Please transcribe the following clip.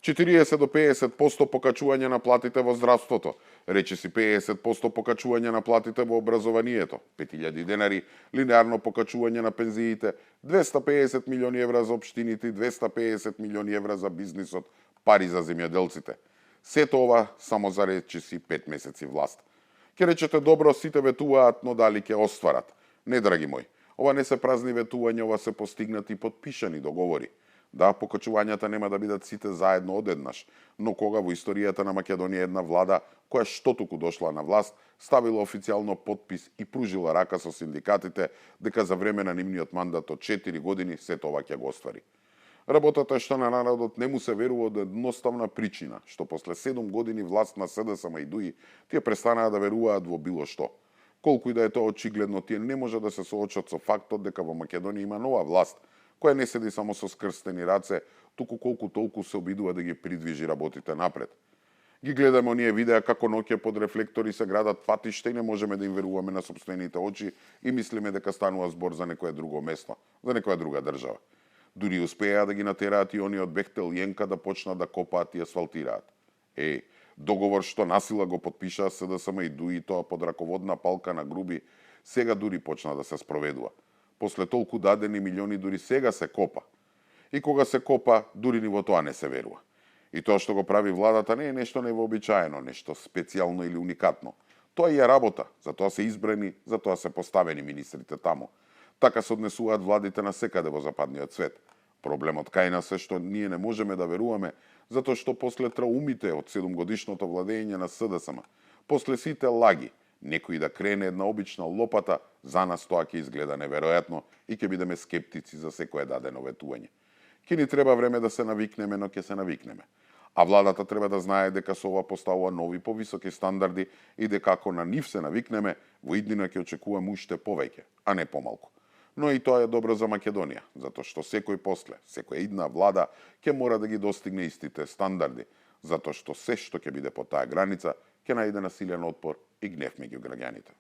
40 до 50% покачување на платите во здравството, речиси 50% покачување на платите во образованието, 5000 денари линеарно покачување на пензиите, 250 милиони евра за општините и 250 милиони евра за бизнисот, пари за земјоделците. Сето ова само за речиси 5 месеци власт. Ке речете добро, сите ветуваат, но дали ќе остварат? Не, драги мои, ова не се празни ветувања, ова се постигнати и подпишани договори. Да, покачувањата нема да бидат сите заедно одеднаш, но кога во историјата на Македонија една влада, која што туку дошла на власт, ставила официјално подпис и пружила рака со синдикатите дека за време на нивниот мандат од 4 години сето ова ќе го оствари. Работата е што на народот не му се верува од едноставна причина, што после 7 години власт на СДСМ и ДУИ, тие престанаа да веруваат во било што. Колку и да е тоа очигледно, тие не може да се соочат со фактот дека во Македонија има нова власт, која не седи само со скрстени раце, туку колку толку се обидува да ги придвижи работите напред. Ги гледаме оние видеа како ноќе под рефлектори се градат патишта и не можеме да им веруваме на сопствените очи и мислиме дека станува збор за некое друго место, за некоја друга држава. Дури успеа да ги натераат и они од Бехтел Јенка да почнат да копаат и асфалтираат. Договор што насила го подпишаа СДСМ и ДУИ, тоа под раководна палка на Груби, сега дури почна да се спроведува. После толку дадени милиони дури сега се копа. И кога се копа, дури ни во тоа не се верува. И тоа што го прави владата не е нешто невообичаено, нешто специјално или уникатно. Тоа е работа, затоа се избрани, затоа се поставени министрите таму. Така се однесуваат владите на секаде во западниот свет. Проблемот кај нас е што ние не можеме да веруваме, затоа што после траумите од 7-годишното владење на СДСМ, после сите лаги, некој да крене една обична лопата, за нас тоа ќе изгледа неверојатно и ќе бидеме скептици за секое дадено ветување. Ке ни треба време да се навикнеме, но ќе се навикнеме. А владата треба да знае дека со ова поставува нови повисоки стандарди и дека ако на нив се навикнеме, во иднина ќе очекуваме уште повеќе, а не помалку. Но и тоа е добро за Македонија, затоа што секој после, секоја идна влада ќе мора да ги достигне истите стандарди, затоа што се што ќе биде по таа граница ќе најде насилен отпор и гнев меѓу граѓаните.